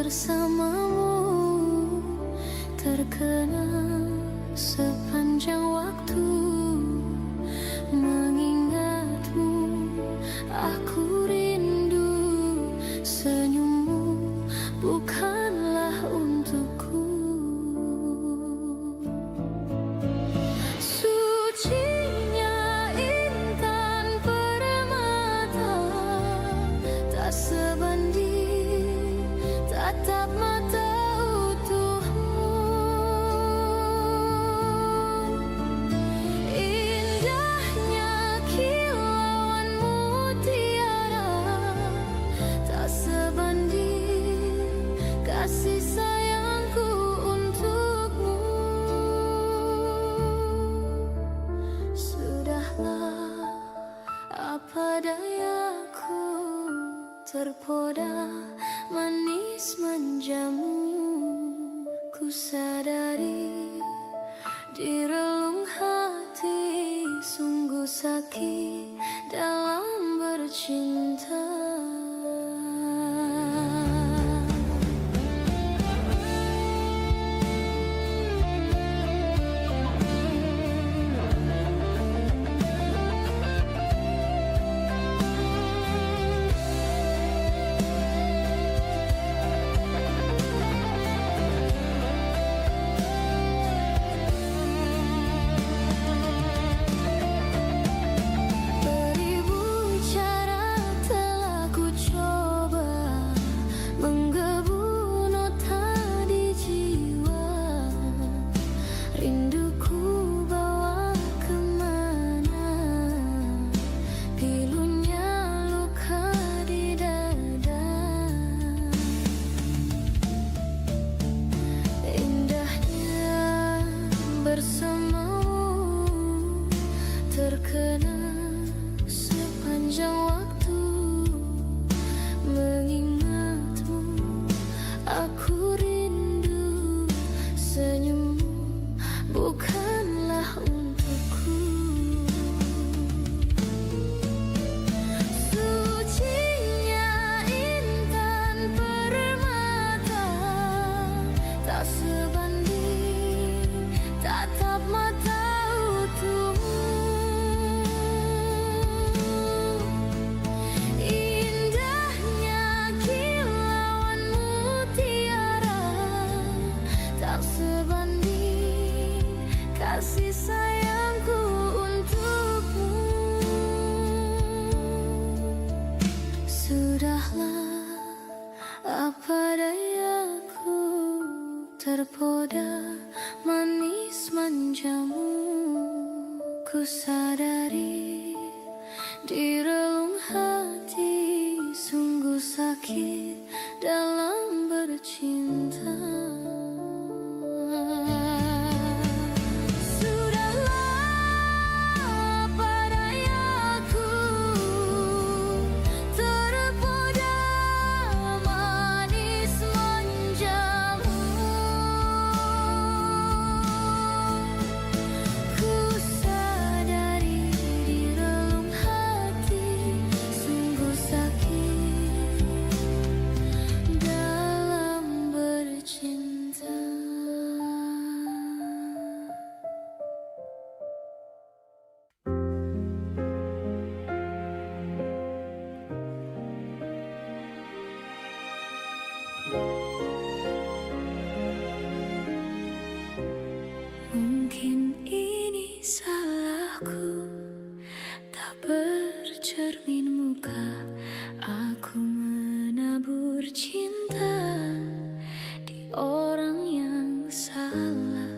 bersamamu terkenang sepanjang waktu. Mengingatmu aku rindu, senyummu bukanlah untukku. Sucinya intan permata, tak sebanding tatap mata utuhmu. Indahnya kilauanmu tiara, tak sebanding kasih sayangku untukmu. Sudahlah, apa dayaku, terpoda manis manjamu. Ku sadari di relung hati sungguh sakit dalam bercinta. Beribu cara telah ku coba menggebu nota di jiwa. Rinduku bawa kemana, pilunya luka di dada. Indahnya bersamamu terkenang sepanjang waktu. Mengingatmu aku rindu, senyummu bukanlah untukku. Sucinya intan permata, tak sebanding tatap mata utuhmu. Indahnya kilauanmu tiara, tak sebanding kasih sayangku untukmu. Sudahlah, apa dayaku, terpoda manis manjamu. Ku sadari di relung hati sungguh sakit dalam bercinta. Sudahlah, apa dayaku, terpoda manis manjamu. Ku sadari di relung hati sungguh sakit dalam bercinta. Mungkin ini salahku, tak bercermin muka. Aku menabur cinta di orang yang salah,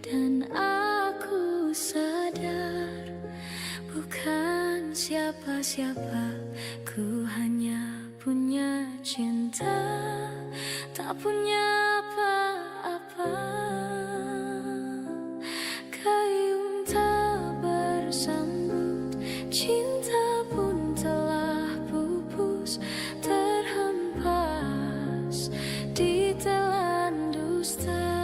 dan aku sadar bukan siapa-siapa. Ku hanya punya cinta, tak punya apa-apa. Gayung tak bersambut, cinta pun telah pupus, terhempas di telan dusta.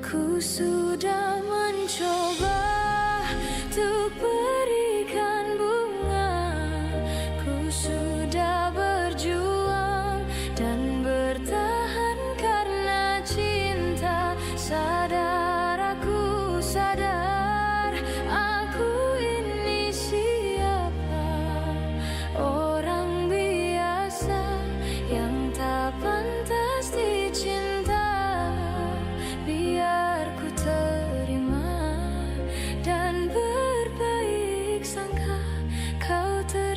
Ku sudah mencoba untuk berikan bunga, ku sudah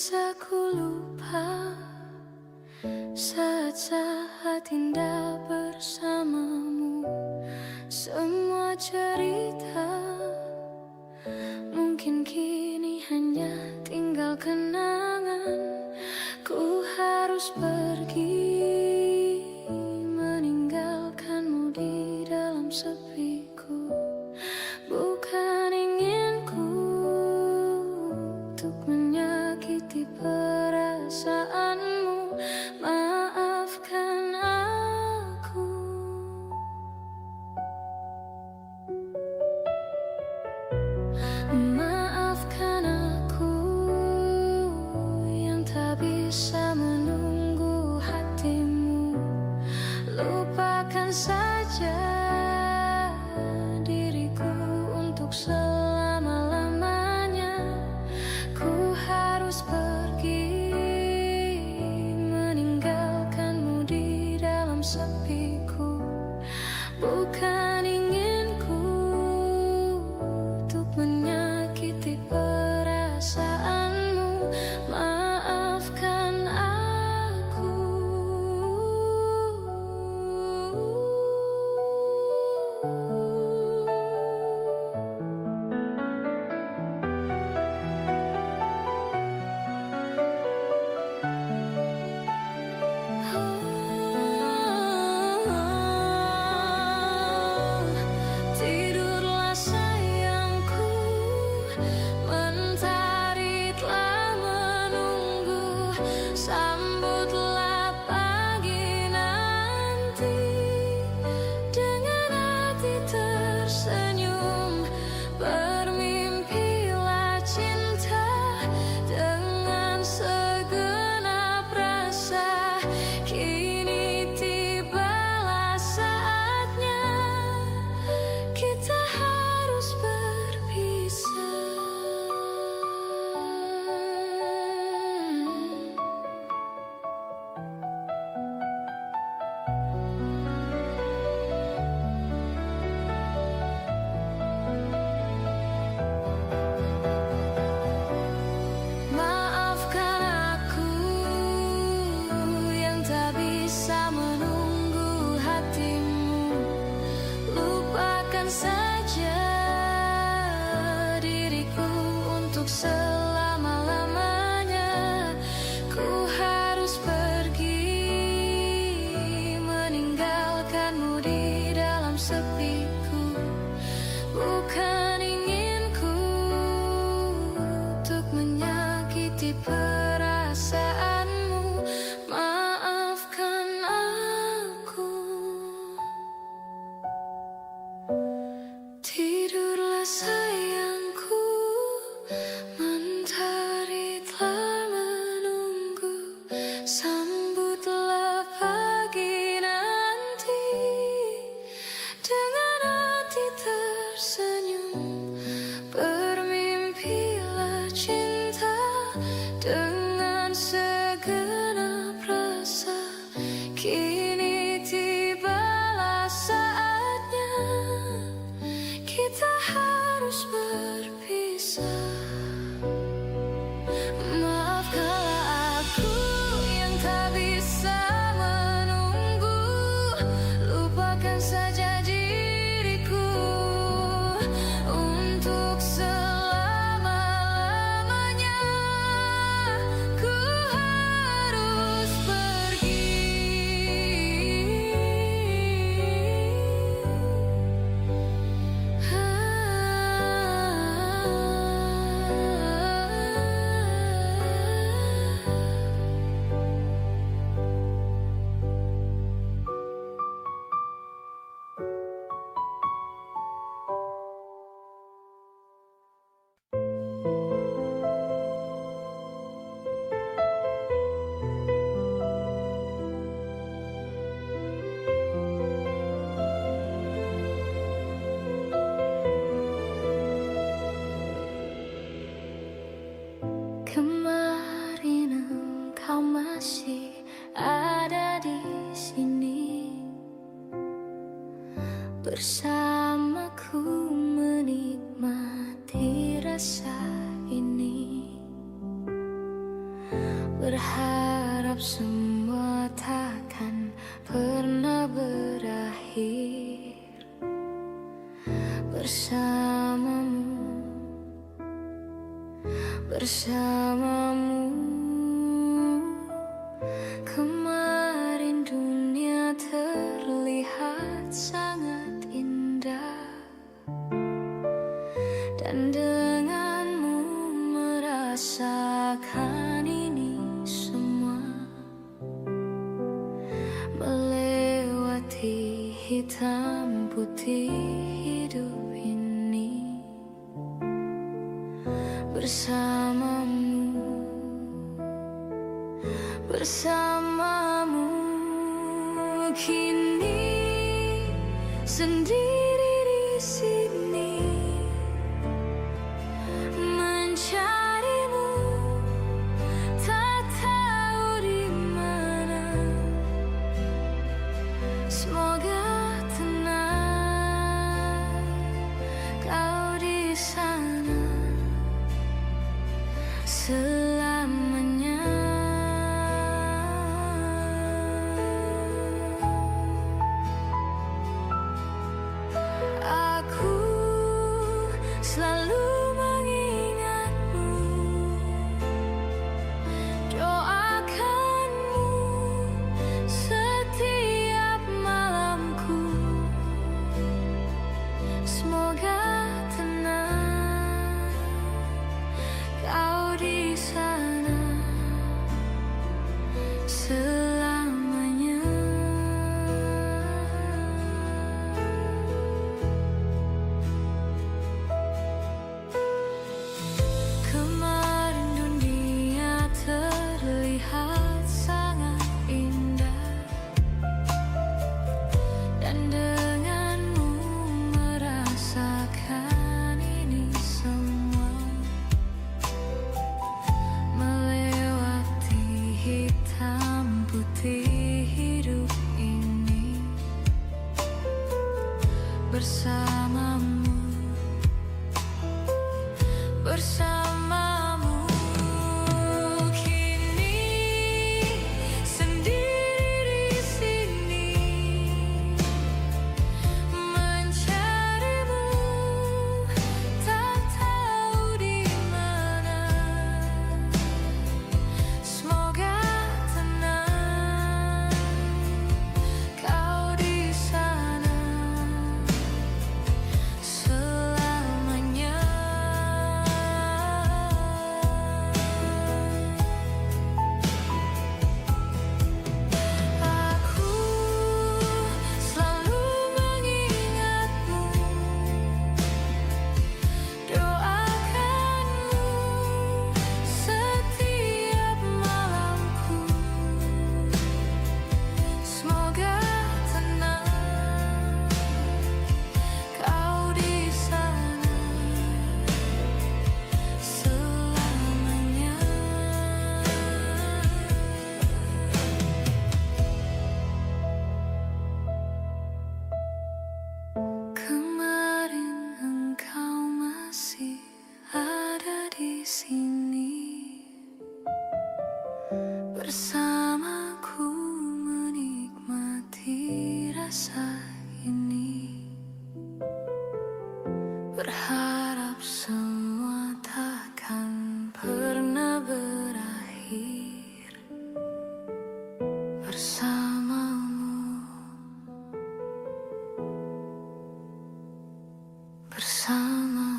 bisa ku lupa saat-saat indah bersamamu. Semua cerita mungkin kini hanya tinggal kenangan. Ku harus pergi meninggalkanmu di dalam sepiku. Bukan inginku untuk menyakiti perasaanmu. Maafkan aku. Maafkan aku yang tak bisa menunggu hatimu. Lupakan saja diriku untuk selama-lamanya. Ku harus pergi meninggalkanmu di dalam sepiku. Bukan inginku untuk menyakiti perasaanmu. Maafkan aku. Tidurlah sayangku, mentari telah menunggu. Sambutlah pagi nanti dengan hati tersenyum. Bermimpilah cinta dengan segenap rasa. Kini tibalah saatnya kita harus berpisah. Maafkan aku yang tak bisa menunggu hatimu. Lupakan saja diriku untuk selama-lamanya. Ku harus pergi meninggalkanmu di dalam sepiku. Bukan inginku untuk menyakiti perasaanmu. Maafkan aku. Tidurlah sayangku, mentari telah menunggu. Sambutlah pagi nanti dengan hati tersenyum. Bermimpilah cinta dengan segenap rasa. Kini tibalah saatnya kita harus berpisah. Maafkanlah aku yang tak bisa menunggu. Lupakan saja diriku untuk selama-lamanya. Ku harus pergi. Kemarin engkau masih ada di sini bersamaku menikmati rasa ini. semua takkan pernah berakhir bersamamu, bersamamu. Kemarin dunia terlihat sangat indah, dan denganmu merasakan ini semua, melewati hitam putih hidup ini bersamamu, bersamamu. Kini sendiri di sini mencarimu, tak tahu di mana. Semoga tenang kau di sana selamanya. Aku selalu mengingatmu, doakanmu setiap malamku. Semoga tenang kau di sana selamanya. Kemarin dunia terlihat sangat indah, dan denganmu merasakan ini semua, melewati hitam putih hidup ini bersamamu, bersamamu. Kini sendiri di sini mencarimu, tak tahu di mana. Semoga tenang kau di sana selamanya. Aku selalu mengingatmu, doakanmu setiap malamku. Semoga tenang kau di sana selamanya. Kemarin engkau masih ada di sini bersamaku, menikmati rasa ini. Berharap semua takkan pernah berakhir bersamamu, bersamamu.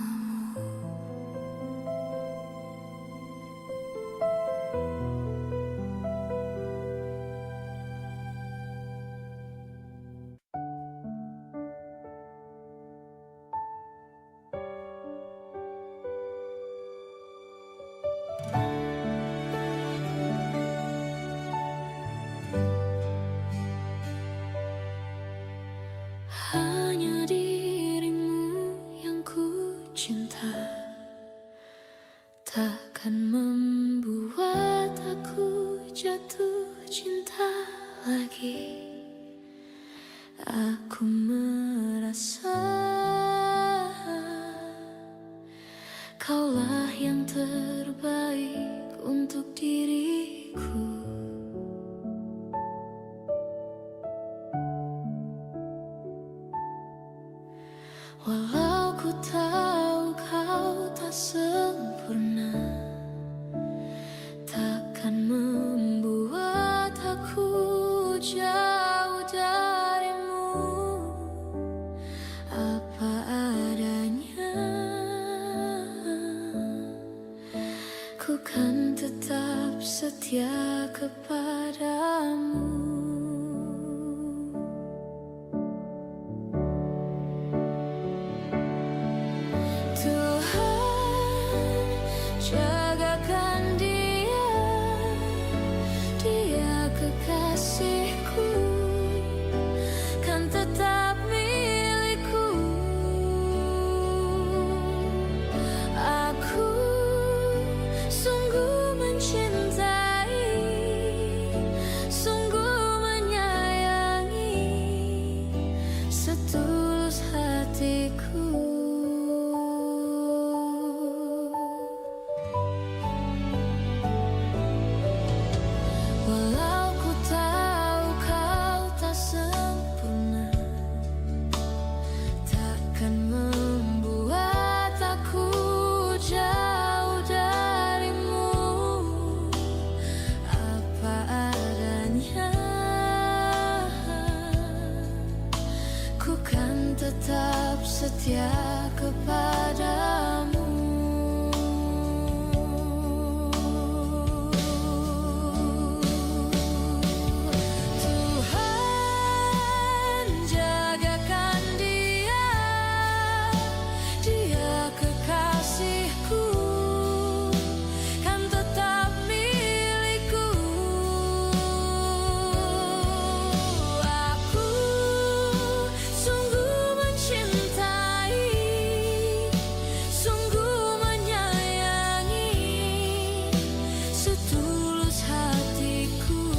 Hanya dirimu yang ku cinta, takkan membuat aku jatuh cinta lagi. Aku merasa kaulah yang terbaik untuk diriku. tetap setia kepadamu. Tuhan jagakan dia, dia kekasihku, kan tetap milikku. Aku sungguh mencintai, sungguh menyayangi, setulus hatiku.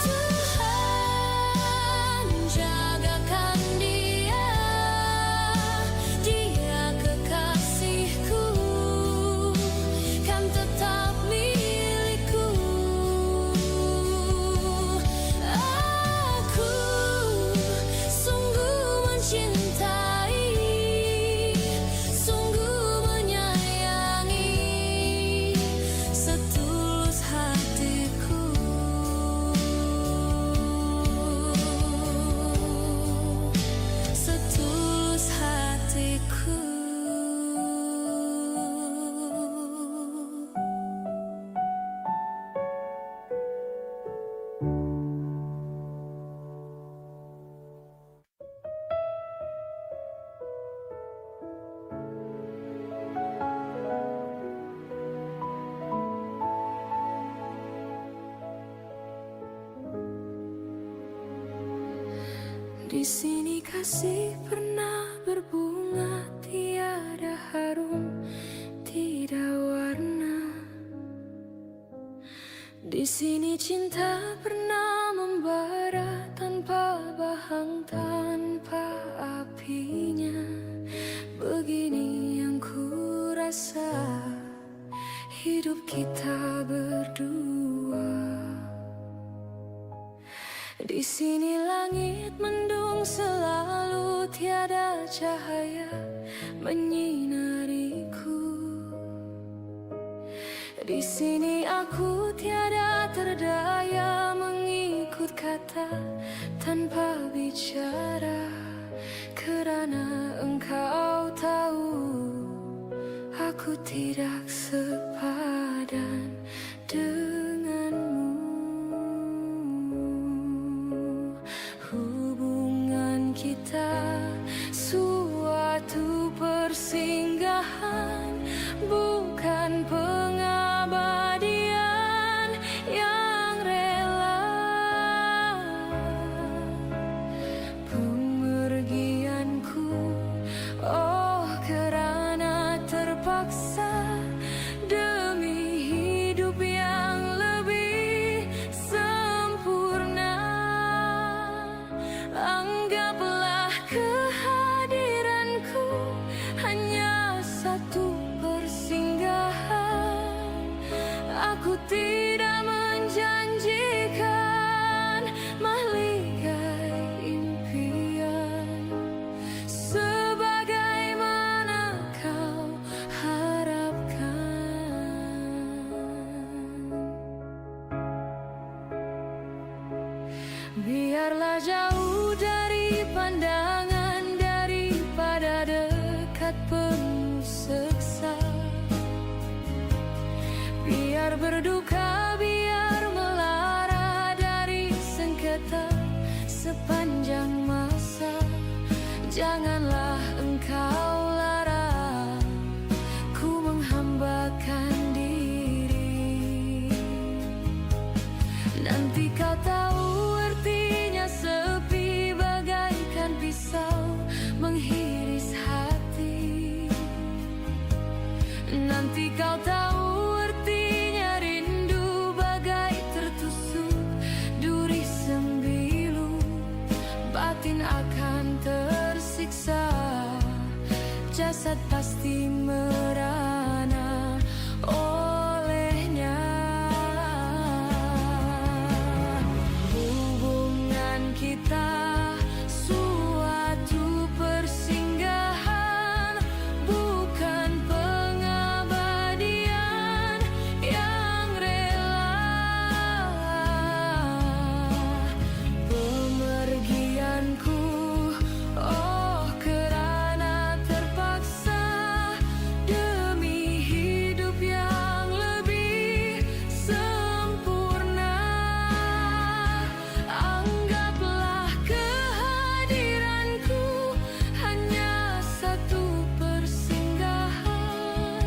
Tuhan jagakan dia, dia kekasihku, kan tetap milikku. Aku sungguh mencintai, sungguh menyayangi, setulus hatiku. Setulus hatiku. Di sini kasih pernah berbunga, tiada harum, tidak warna. Di sini cinta pernah membara tanpa bahang, tanpa apinya. Begini yang ku rasa hidup kita berdua. Di sini langit mendung selalu, tiada cahaya menyinariku. Di sini aku tiada terdaya mengikut kata tanpa bicara, kerana engkau tahu aku tidak sepadan denganmu. Hubungan kita suatu persinggahan, bukan pengabadian yang rela. Pemergianku, oh kerana terpaksa demi hidup yang lebih sempurna. Anggaplah kehadiranku hanya satu persinggahan. Aku tidak menjanjikan mahligai impian, sebagaimana kau harapkan. Biarlah jauh dari pandangan daripada dekat penuh seksa. Biar berduka, biar melara dari sengketa sepanjang masa. Janganlah engkau larang ku menghambakan diri. Nanti kau tahu artinya sepi, bagaikan pisau menghiris hati. Nanti kau tahu artinya rindu, bagai tertusuk duri hati merana olehnya. Hubungan kita suatu persinggahan, bukan pengabadian yang rela. Pemergianku, oh kerana terpaksa, demi hidup yang lebih sempurna. Anggaplah kehadiranku hanya satu persinggahan.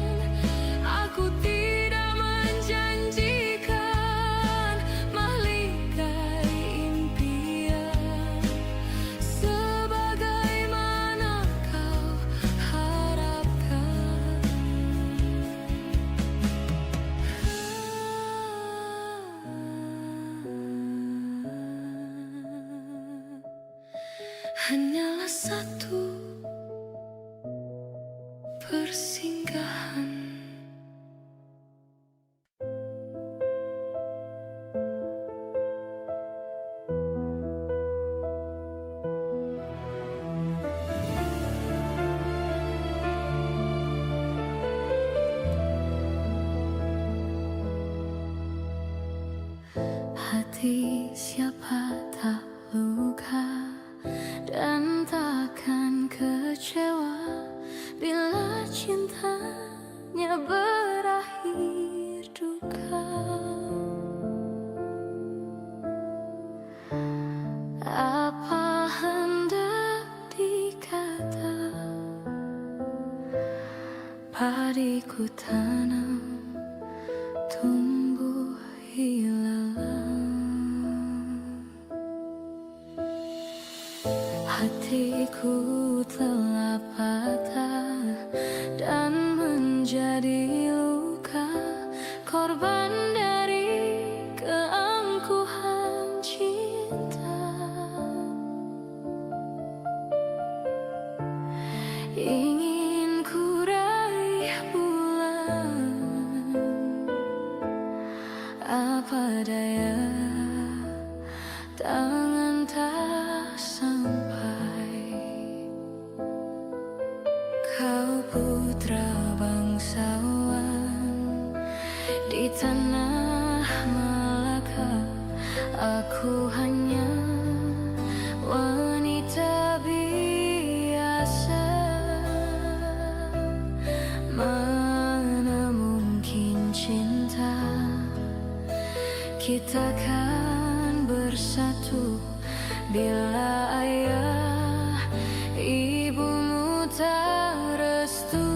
Aku tidak menjanjikan mahligai impian sebagaimana kau harapkan. Hanyalah satu persinggahan. Hati siapa tak luka dan takkan kecewa bila cintanya berakhir duka. Apa hendak dikata, padiku tanam tumbuh hilang. Hatiku telah patah dan menjadi luka, korban dari keangkuhan cinta. Ingin ku raih bulan, apa daya tangan tak sampai. Kau putra bangsawan di tanah Malaka, aku hanya wanita biasa. Mana mungkin cinta kita kan bersatu bila ayah ibumu tak restu.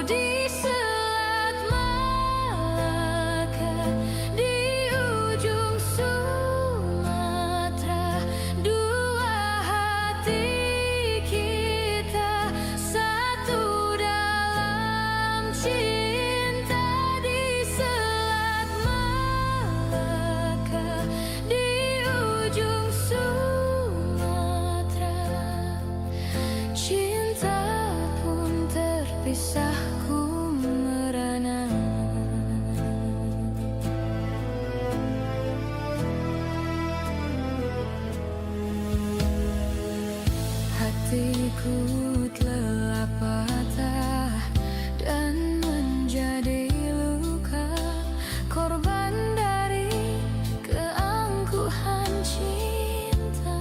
Di Selat Malaka, di ujung Sumatera, dua hati kita satu dalam cinta. Di Selat Malaka, di ujung Sumatera, cinta pun terpisah ku merana. Hatiku telah patah dan menjadi luka, korban dari keangkuhan cinta.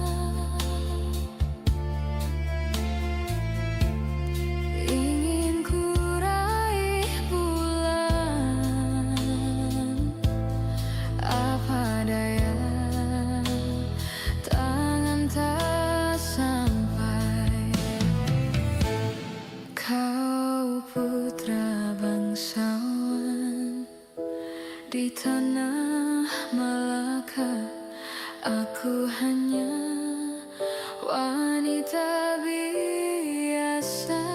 Ingin ku raih bulan, apa daya tangan tak sampai. Kau putra bangsawan di tanah Malaka, aku hanya wanita biasa.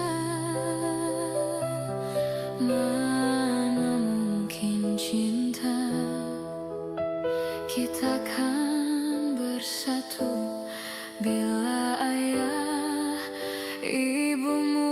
Mana mungkin cinta kita kan bersatu bila ayah ibumu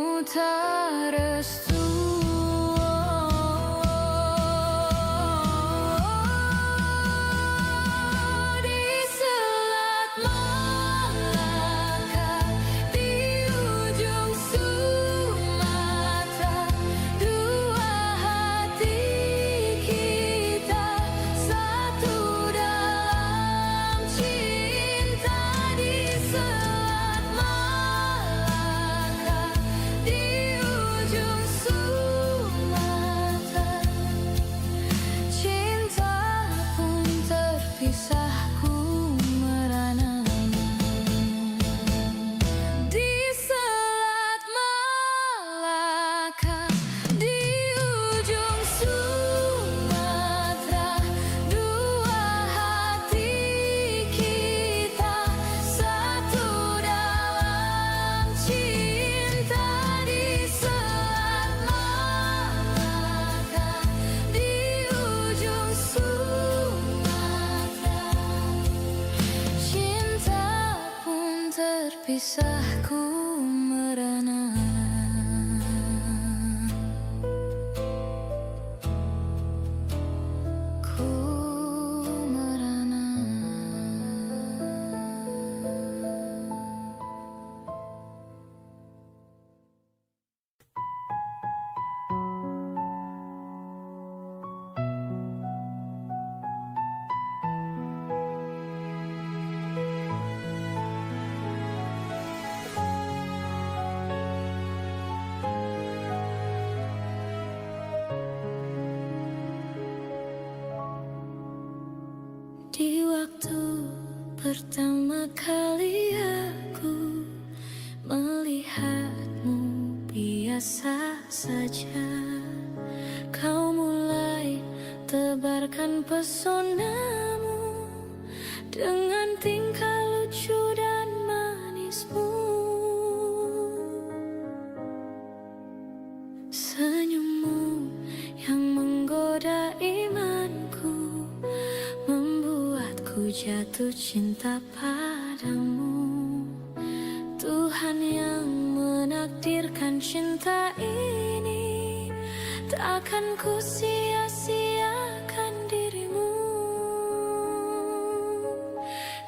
kisahku merana. Ku merana. Di waktu pertama kali aku melihatmu biasa saja, kau mulai tebarkan pesonamu dengan tingkah lucu dan manismu. Senyummu yang menggoda imanku membuatku jatuh cinta padamu. Tuhan yang menakdirkan cinta ini, takkan ku sia-siakan dirimu.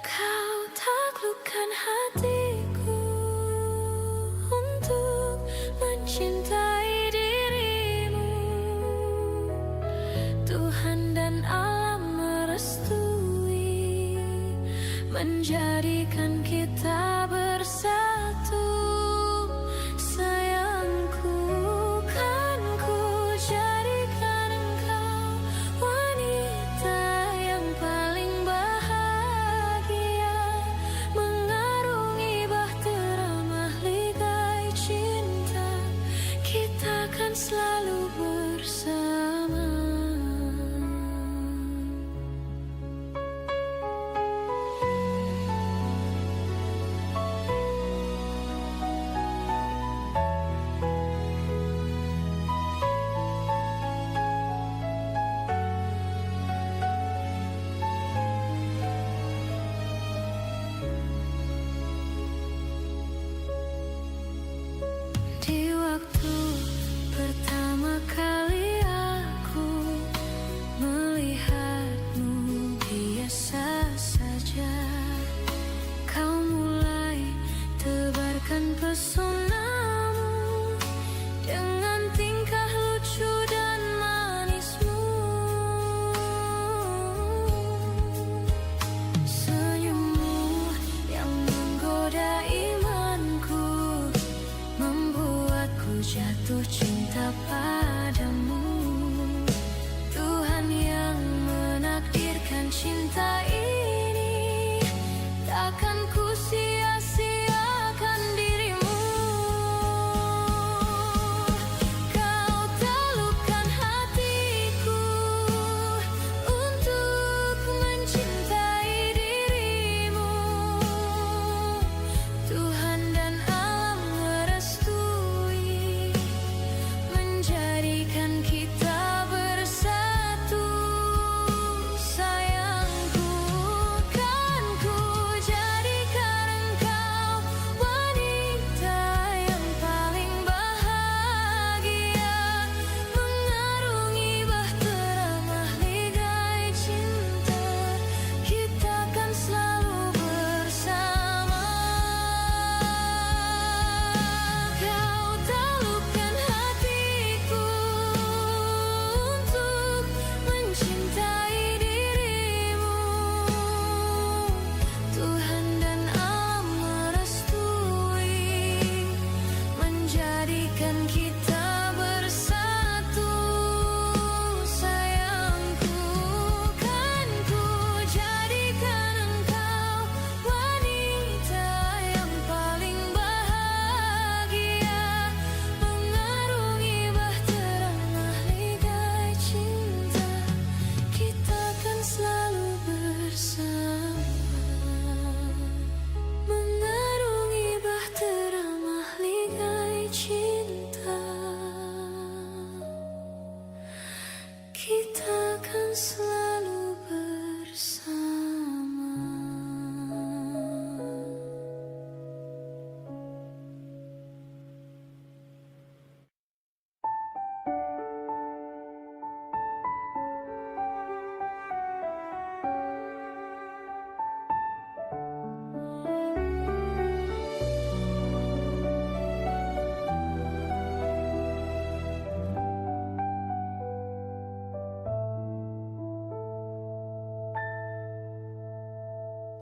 Kau taklukkan hatiku untuk mencintai dirimu. Tuhan dan alam merestui menjadikan kita bersatu. Sayangku, kan ku jadikan engkau wanita yang paling bahagia, mengarungi bahtera mahligai cinta. Kita kan selalu bersama.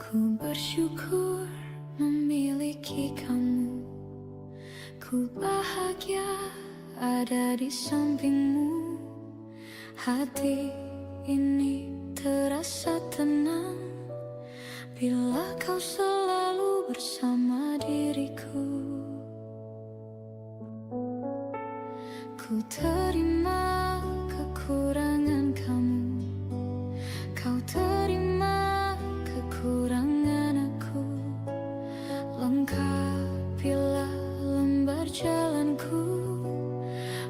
Ku bersyukur memiliki kamu. Ku bahagia ada di sampingmu. Hati ini terasa tenang bila kau selalu bersama diriku. Ku terima kekurangan kamu, kau terima kekurangan aku. Lengkapilah lembar jalanku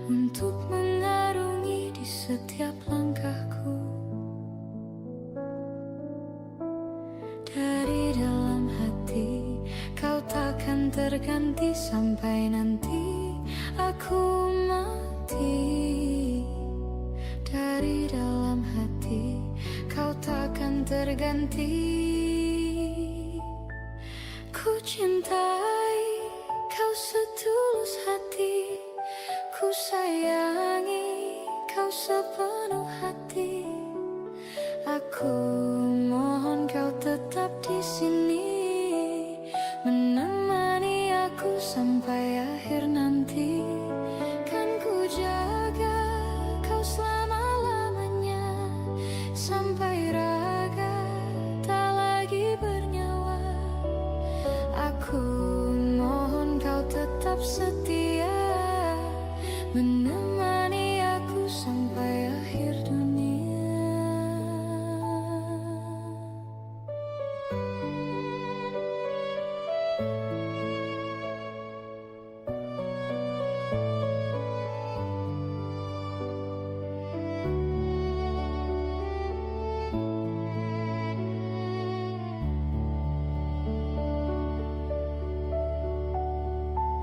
untuk mengarungi di setiap langkahku. Dari dalam hati kau takkan terganti sampai nanti aku mati. Dari dalam hati kau takkan terganti. Ku cintai kau setulus hati, ku sayangi kau sepenuh hati. Aku mohon kau tetap di sini, menemani aku sampai akhir nanti. Kan ku jaga kau selama-lamanya, sampai raga tak lagi bernyawa. Aku mohon kau tetap setia, menemani aku sampai akhir dunia.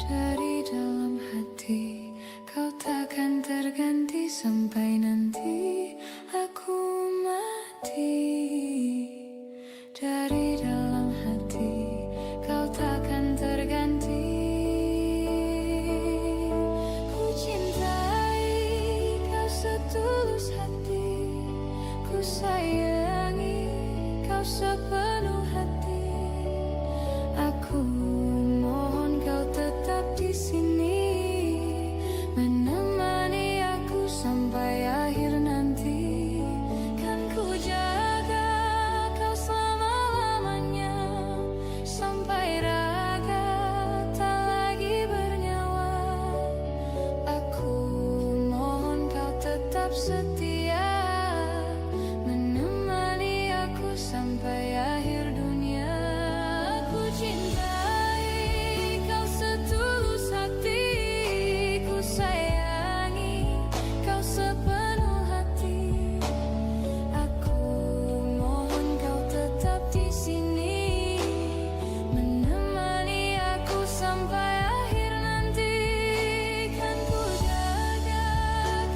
Dari dalam hati kau takkan terganti sampai nanti aku mati. Dari dalam hati kau takkan terganti. Ku cintai kau setulus hati, ku sayangi kau sepenuh hati. Aku mohon kau tetap di sini, menemani aku sampai akhir nanti. Kan ku jaga kau selama-lamanya, sampai raga tak lagi bernyawa. Aku mohon kau tetap setia, menemani aku sampai akhir dunia. Aku cintai kau setulus hati, ku sayangi kau sepenuh hati. Aku mohon kau tetap di sini, menemani aku sampai akhir nanti. Kan ku jaga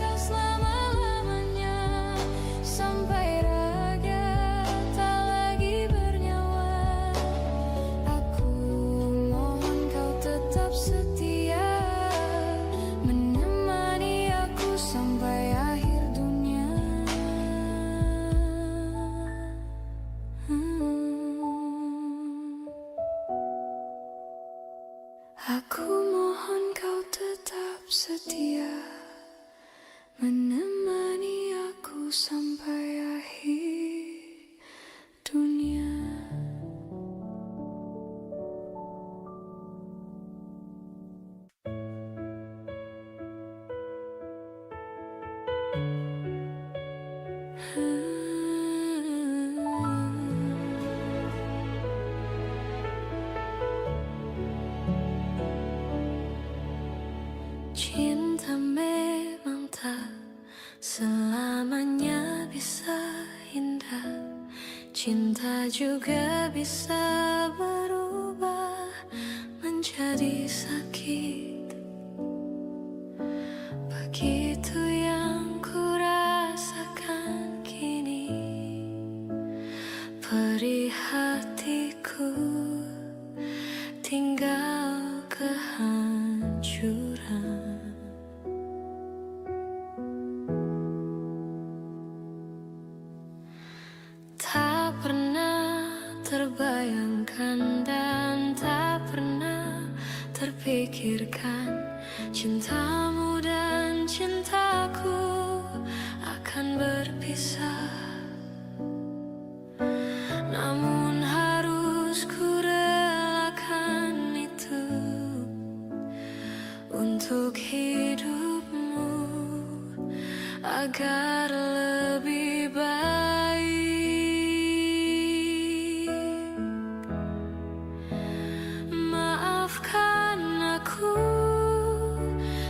kau selama-lamanya, sampai raga tak lagi bernyawa. Aku mohon kau tetap setia, menemani aku sampai akhir dunia. Aku mohon kau tetap setia, menemani aku sampai akhir dunia. Cinta memang tak selamanya bisa indah. Cinta juga bisa berubah menjadi sakit. Begitu yang ku rasakan kini, perih hatiku tinggal kehancuran. Tak pernah terbayang pikirkan, cintamu dan cintaku akan berpisah. Namun harus ku relakan itu untuk hidupmu agar lebih baik. Maafkan aku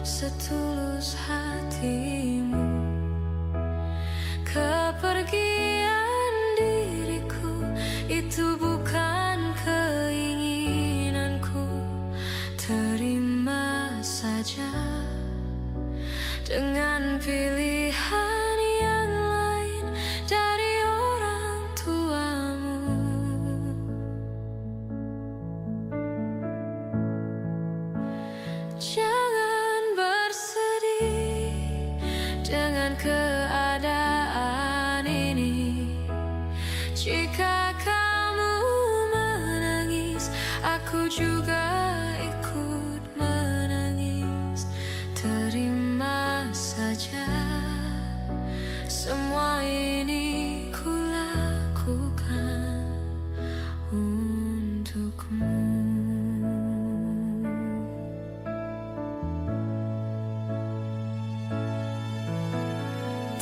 setulus hatimu, kepergian diriku itu bukan keinginanku. Terima saja dengan pilihan yang lain dari orang tuamu. Jangan bersedih dengan keadaan ini. Jika kamu menangis, aku juga ikut menangis. Terima saja, semua ini ku lakukan untukmu.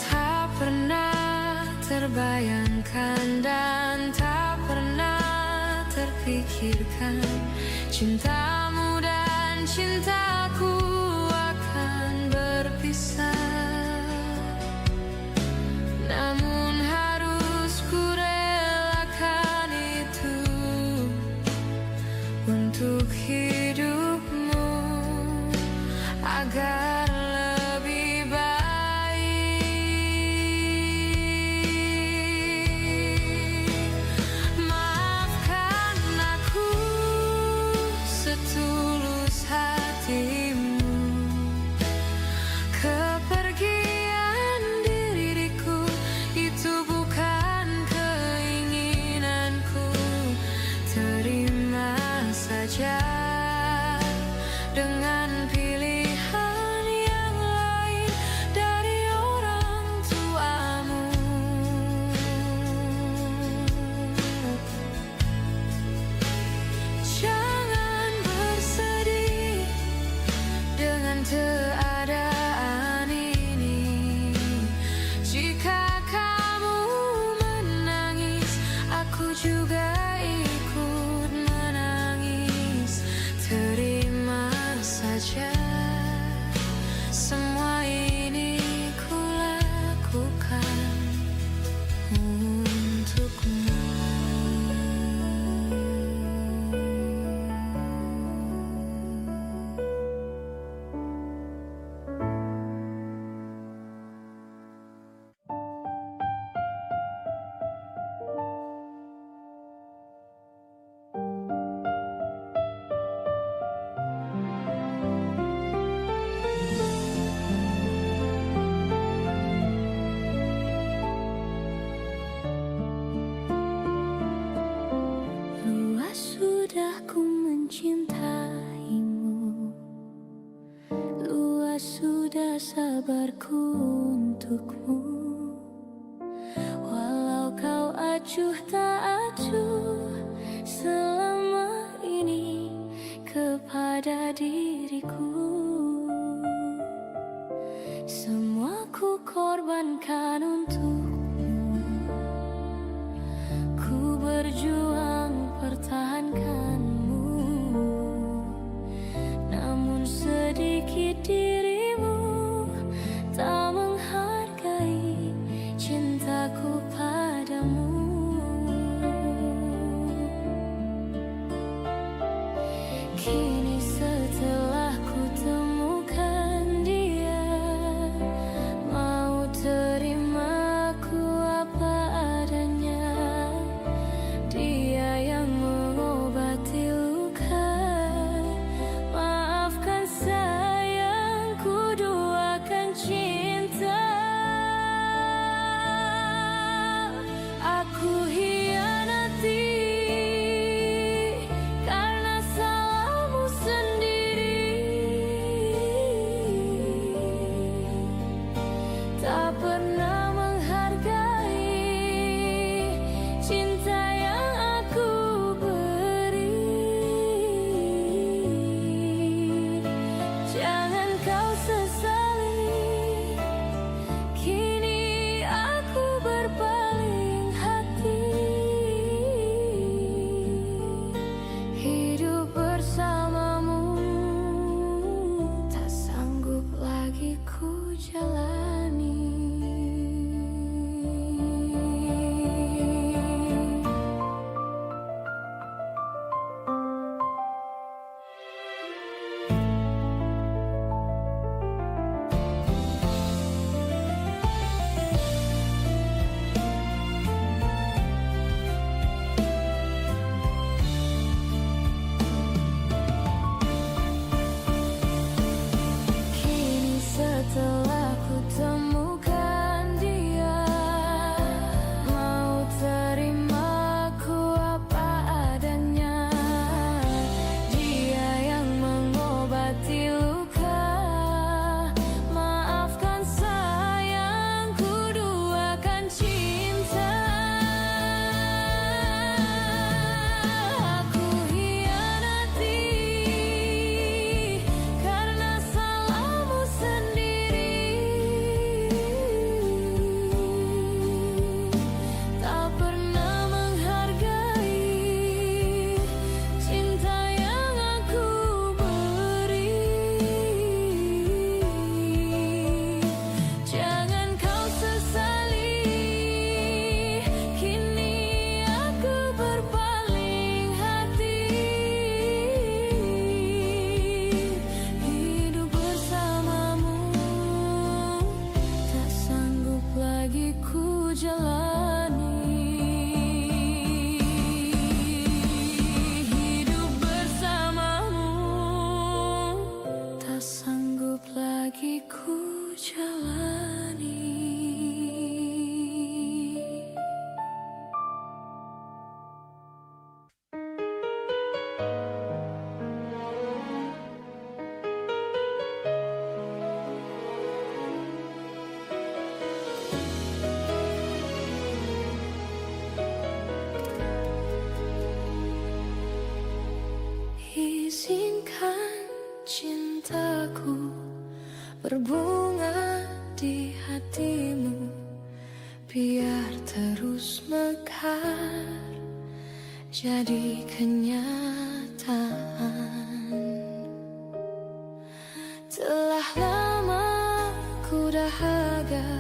Tak pernah terbayangkan dan tak pernah terpikirkan, cintamu dan cintaku akan berpisah. Namun harus ku relakan itu untuk hidupmu agar lebih baik. Maafkan aku setulus hatimu, kepergian diriku itu bukan keinginanku. Terima saja dengan pilihan yang lain dari orang tuamu. Jangan bersedih dengan keadaan ini. Jika kamu menangis, aku juga ikut menangis. Terima saja, semua ini ku lakukan untukmu. Luas sudah ku mencintaimu, luas sudah sabarku untukmu. Walau kau acuh tak acuh selama ini kepada diriku, semua ku korbankan untukmu. Ku berjuang pertahankanmu, namun sedikit dirimu tak menghargai cintaku padamu. Kini setelah ku temukan dia, mau terima ku apa adanya. Dia jalani. Hidup bersamamu tak sanggup lagi ku jalani. Izinkan cintaku berbunga di hatimu, biar terus mekar jadi kenyataan. Telah lama ku dahaga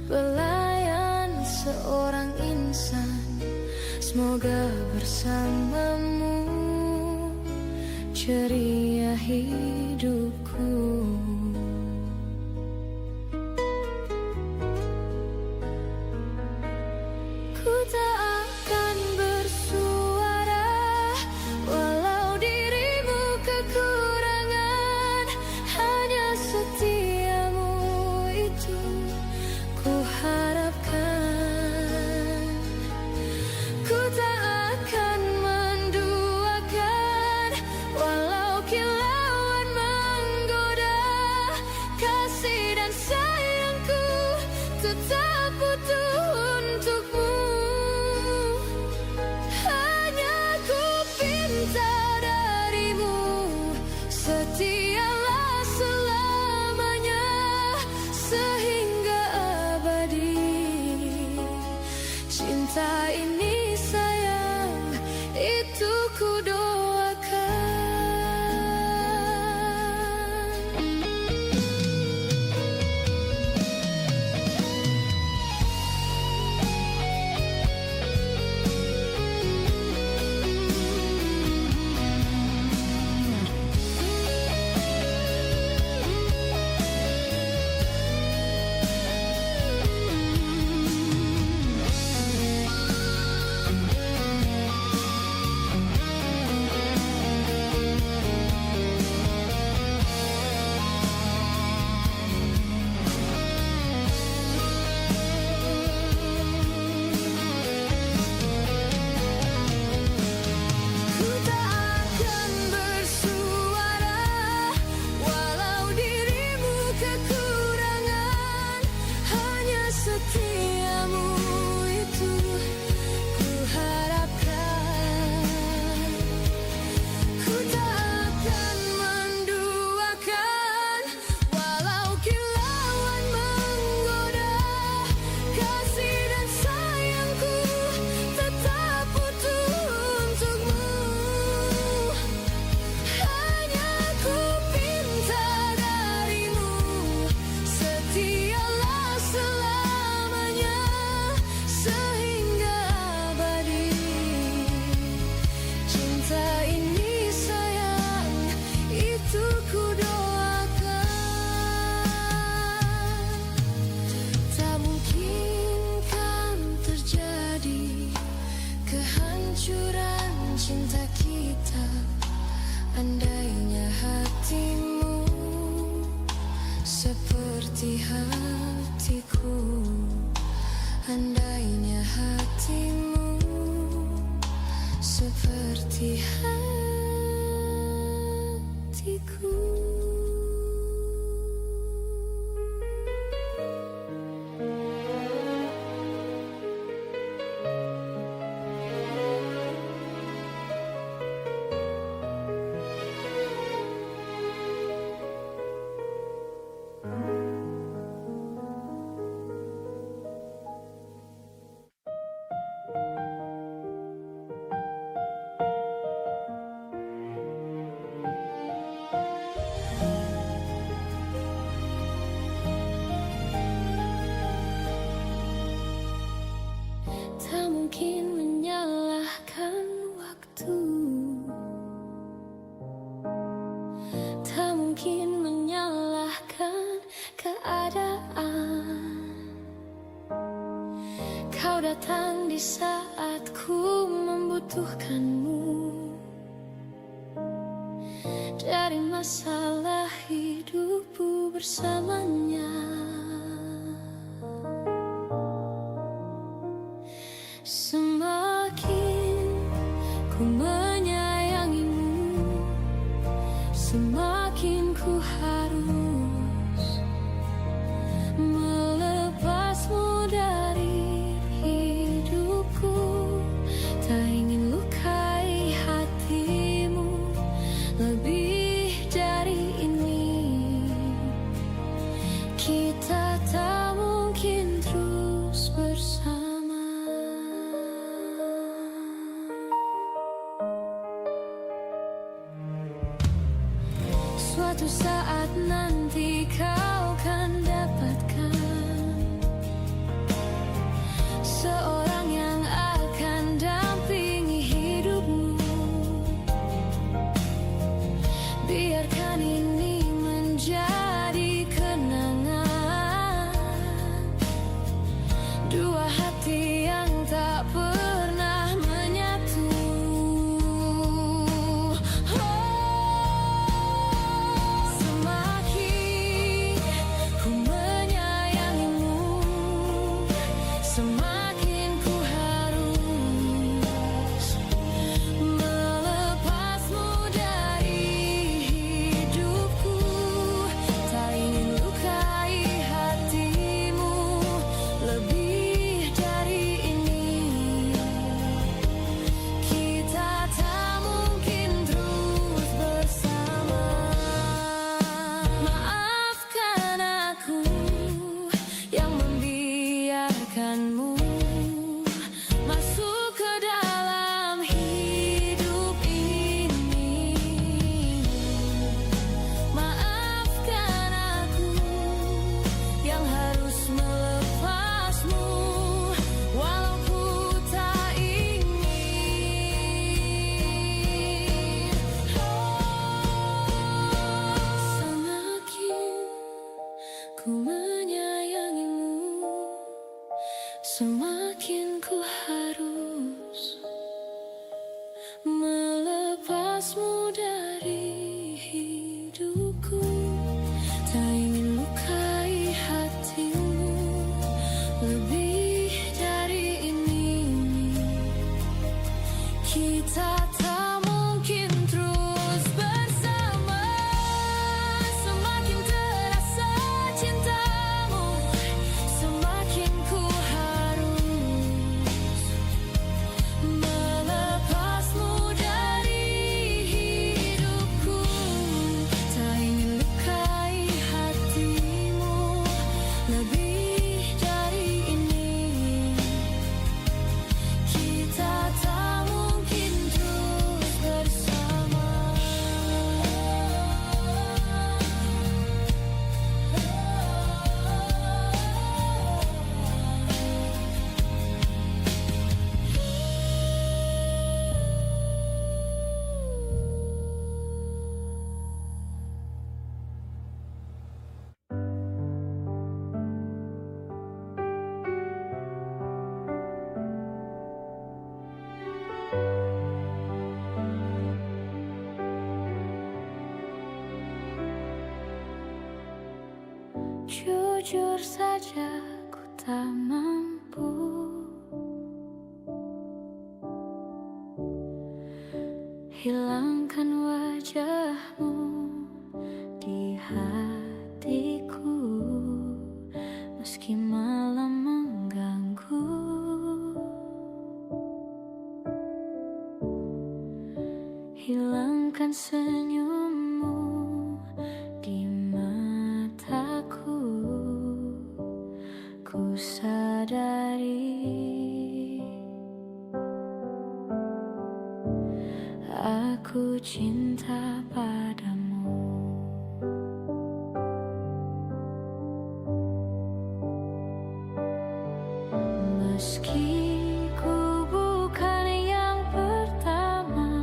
belayan seorang insan, semoga bersamamu ceria hidupku. Ku tak akan bersuara walau dirimu kekurangan, hanya setiamu itu ku harapkan. Ku tak akan menduakan walau kilauan menggoda, kasih dan sayangku tetap butuh untukmu. Hanya ku pinta darimu, setialah selamanya sehingga abadi. Cinta ini sayang, itu ku doakan. Ku tak akan bersuara walau dirimu kekurangan, hanya setiamu itu ku harapkan. Ku tak akan menduakan walau kilauan menggoda, kasih dan sayangku tetap butuh untukmu. Hanya ku pinta darimu, setialah selamanya sehingga abadi. Cinta ini sayang, itu ku doakan. Tak mungkin kan terjadi kehancuran cinta kita, andainya hatimu seperti hatiku. Andainya hatimu seperti hatiku. Tak mungkin menyalahkan waktu, tak mungkin menyalahkan keadaan. datang di saat ku membutuhkanmu. Dari masalah hidupku bersamanya, semakin ku menyayangimu, semakin ku harus melepasmu dari hidupku. Tak ingin lukai hatimu lebih dari ini. Kita tak mungkin terus bersama. Suatu saat nanti kau akan dapatkan seorang yang akan dampingi hidupmu. Biarkan ini menjadi kenangan, dua hati yang tak pernah menyatu. Semakin ku menyayangimu, semakin ku harus melepasmu dari hidupku. Tak ingin lukai hatimu lebih dari ini. Kita tak mungkin terus bersama. Maafkan aku yang membiarkanmu masuk ke dalam hidup ini. Maafkan aku yang harus melepasmu walau ku tak ingin. Semakin ku menyayangimu, semakin ku harus melepasmu dari hidupku. Tak ingin lukai hatimu lebih dari ini. Kita tak mungkin terus bersama. Semakin terasa cintamu, semakin ku harus melepasmu dari hidupku. Tak ingin lukai hatimu lebih dari ini. Kita tak mungkin terus bersama. Jujur saja ku tak mampu hilangkan wajahmu di hatiku, meski malam mengganggu. Hilangkan senyummu di mataku. Ku sadari aku cinta padamu. Meski ku bukan yang pertama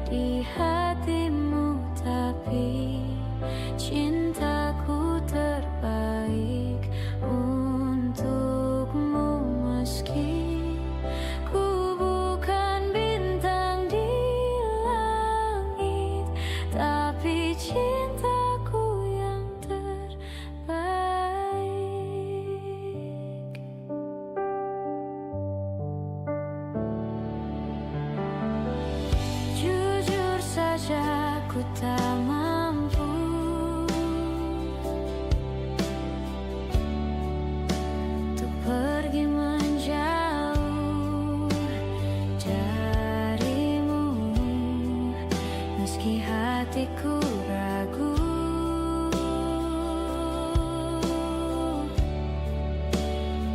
di hatimu, tapi cintaku terbaik untukmu. Meski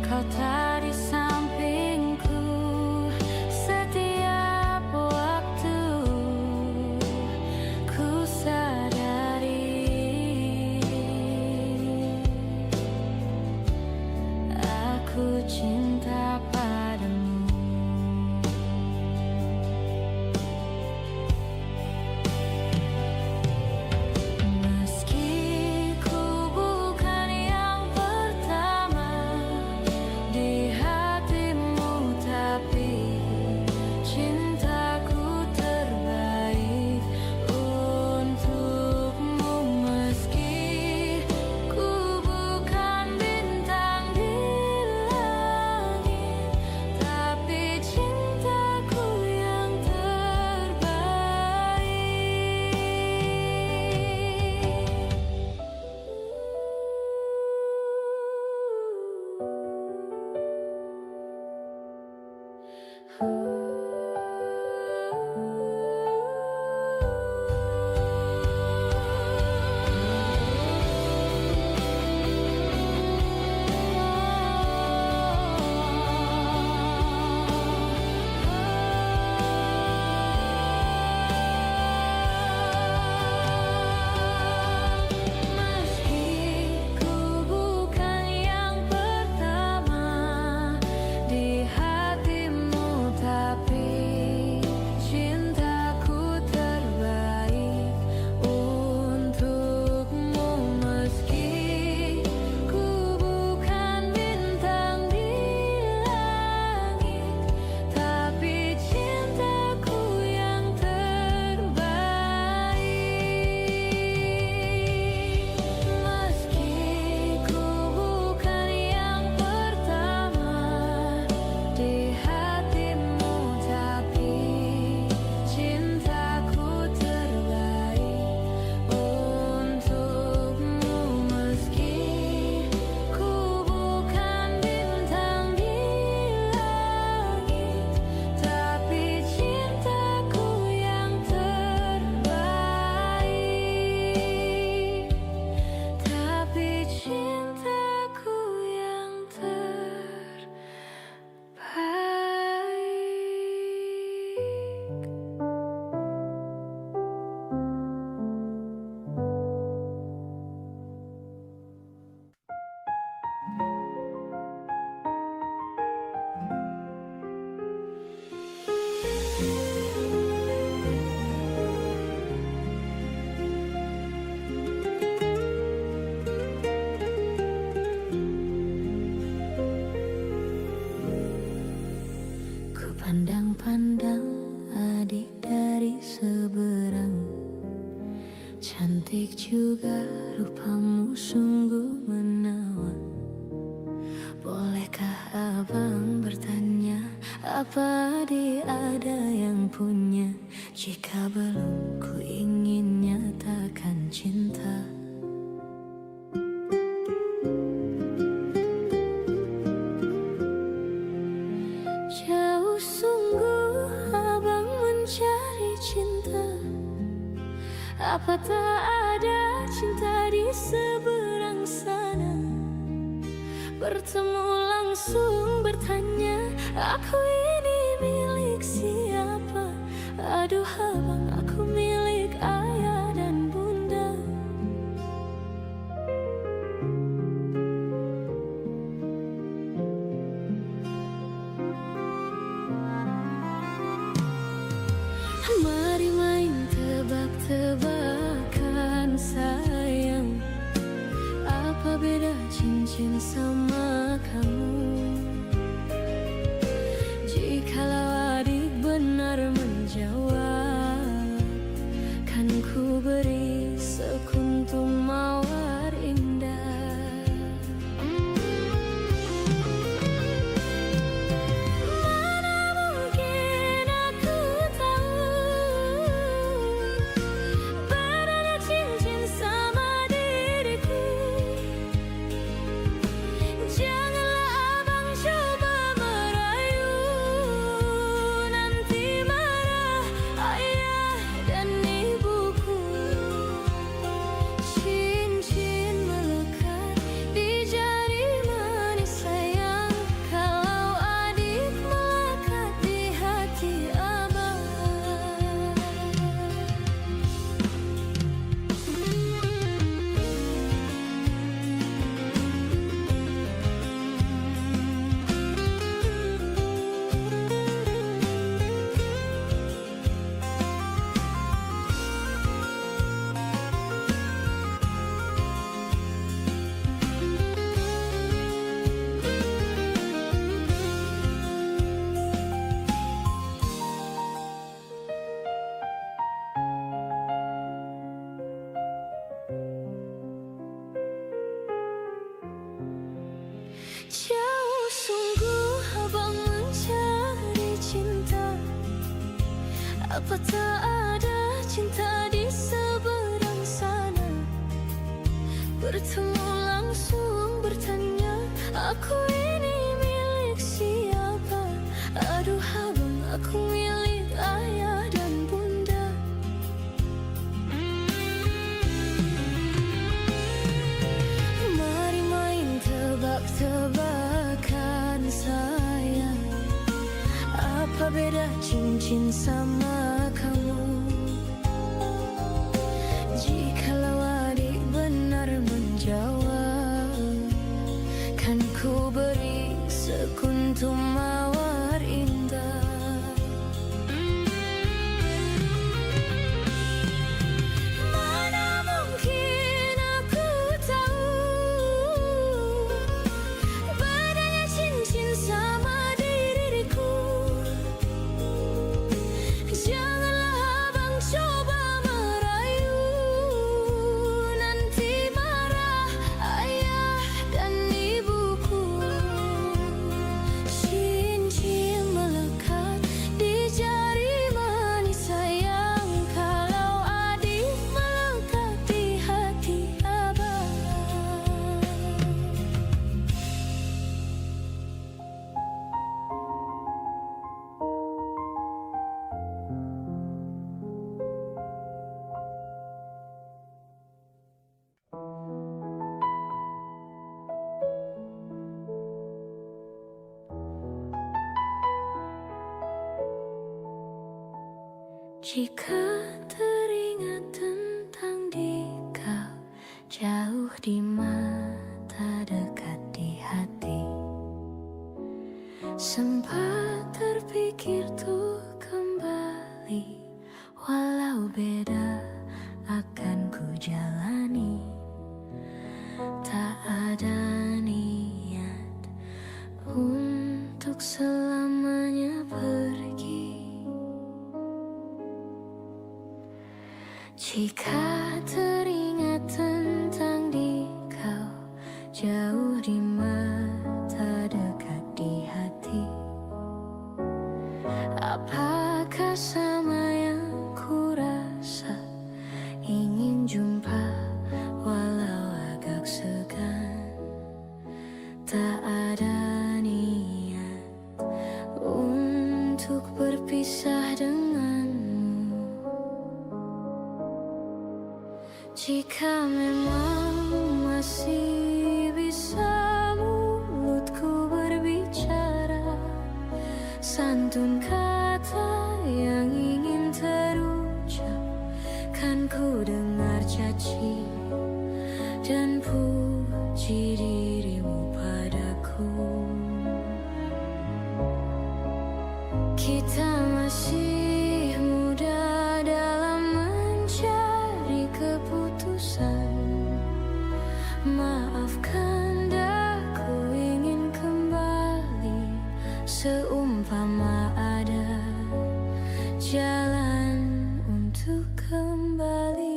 Kau tak di sampingku setiap waktu. Ku sadari aku cinta padamu. Pandang-pandang adik dari seberang, cantik juga rupamu sungguh menawan. Bolehkah abang bertanya, apa adik ada yang punya? Jika belum, ku ingin nyatakan cinta. Jauh sungguh abang mencari cinta, apa tak ada cinta di seberang sana? Bertemu langsung bertanya, aku ini milik siapa? Aduh abang, aku milik ayah dan bunda. Mari main tebak-tebakan sayang, apa beda cincin sama kamu? Jikalau adik benar menjawab, kan ku beri sekuntum mawar indah. Jauh sungguh abang mencari cinta. Apa tak ada cinta di seberang sana? Bertemu langsung bertanya, aku ini milik siapa? Aduh abang, aku milik ayah dan bunda. Mari main tebak-tebakan sayang. Apa beda cincin sama kamu? Jikalau adik benar menjawab, kan ku beri sekuntum mawar indah. Mana mungkin aku tahu bedanya cincin sama diriku. Janganlah abang coba merayu, nanti marah ayah dan ibuku. Cincin melekat di jari manis sayang, kalau adik melekat di hati abang. Jika teringat tentang dikau, jauh di mata dekat di hati, sempat terpikir tuh kembali, walau beda akan ku jalani. Tak ada niat untuk selamanya pergi. Jika teringat tentang dikau, jauh di mata dekat di hati, apakah sama yang ku rasa? Ingin jumpa walau agak segan. Tak ada niat untuk berpisah denganmu. Jika memang masih bisa mulutku berbicara, santun kata yang ingin terucap, kan ku dengar caci dan puji dirimu padaku. Kita masih muda dalam mencari keputusan. Maafkan aku ingin kembali, seumpama ada jalan untuk kembali.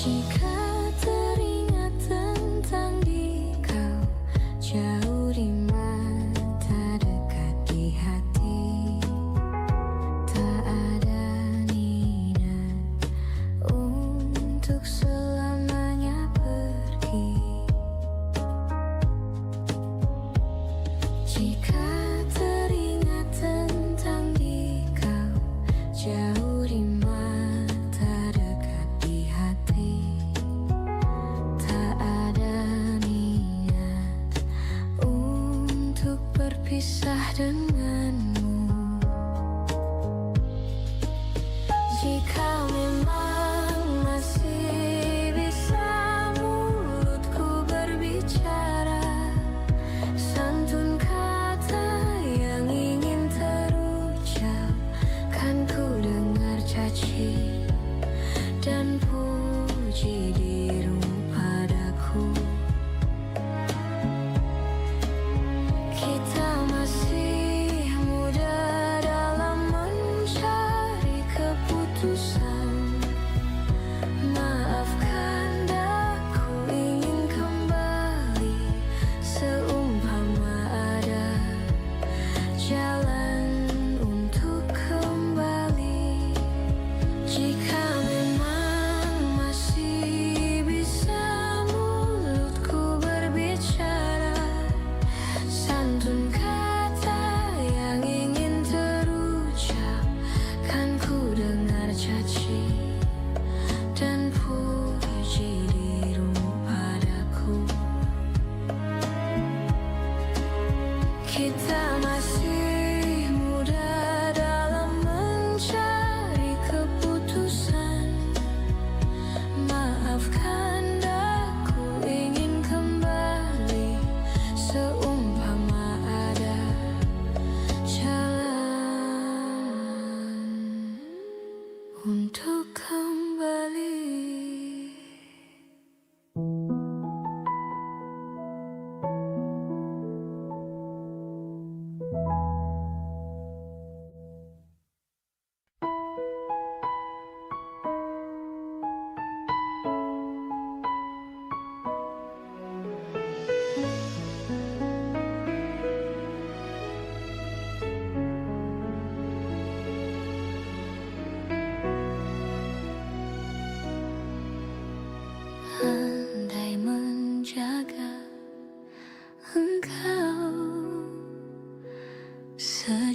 Jika teringat tentang dikau, jauh di mata dekat di hati, tak ada niat untuk selamanya pergi. Jika teringat tentang dikau, jauh di mata dekat di hati, tak ada niat untuk berpisah denganmu. Jika memang masih bisa mulut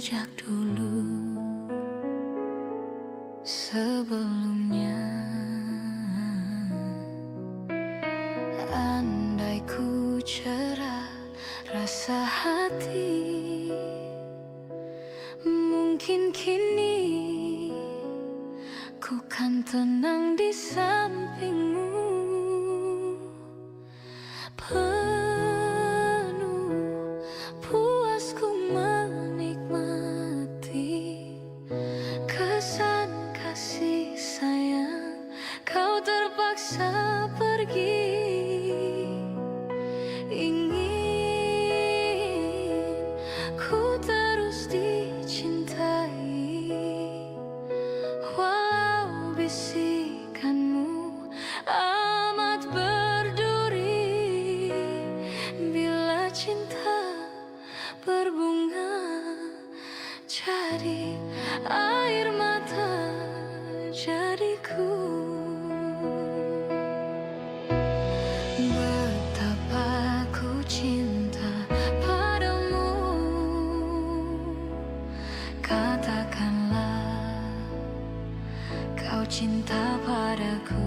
sejak dulu. Sebelumnya, andai ku cerah rasa hati, mungkin kini ku kan tenang di sampingmu. Penuh puas ku menikmati kesan kasih sayang kau terpaksa pergi. Ingin ku terus dicintai, walau bisikanmu amat berduri. Bila cinta berbunga jadi air mata jadiku. Betapa ku cinta padamu, katakanlah kau cinta padaku.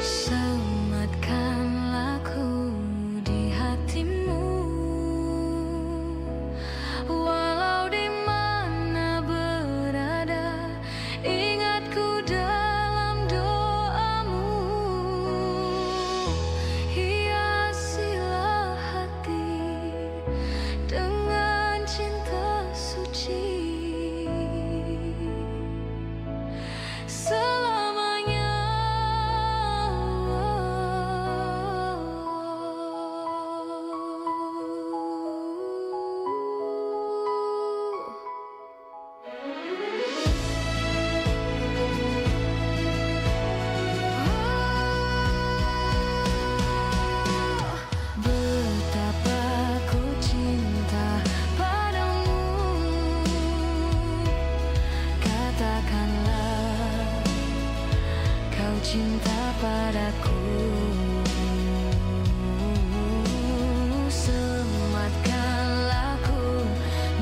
Sematkanlah ku di hatimu, walau di mana berada, ingat ku dalam doamu. Hiasilah hati dengan cinta suci selamanya. Betapa ku cinta padamu, katakanlah kau cinta padaku. Sematkanlah ku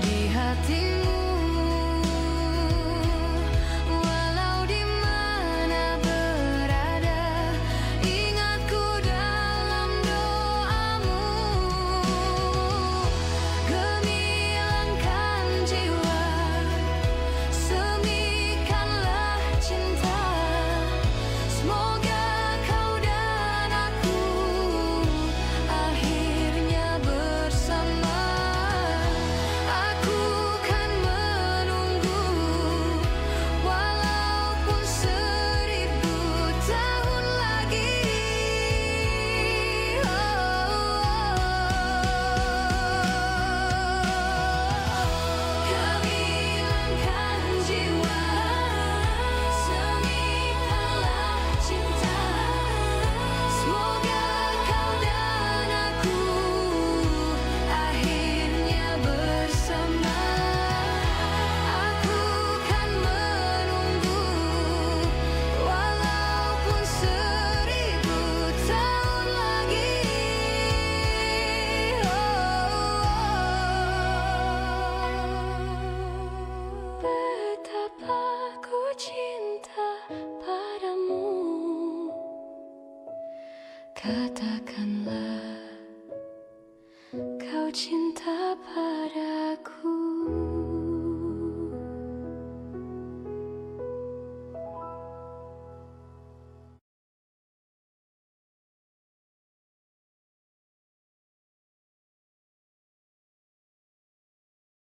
di hatimu, walau di mana berada, ingat ku dalam doamu. Gemilangkan jiwa, semikanlah cinta, semoga kau dan aku akhirnya bersama. Aku kan menunggu walaupun 1000 tahun lagi. Gemilangkan jiwa, semikanlah cinta, semoga kau dan aku akhirnya bersama. Aku kan menunggu walaupun 1000 tahun lagi. Betapa ku cinta padamu, katakanlah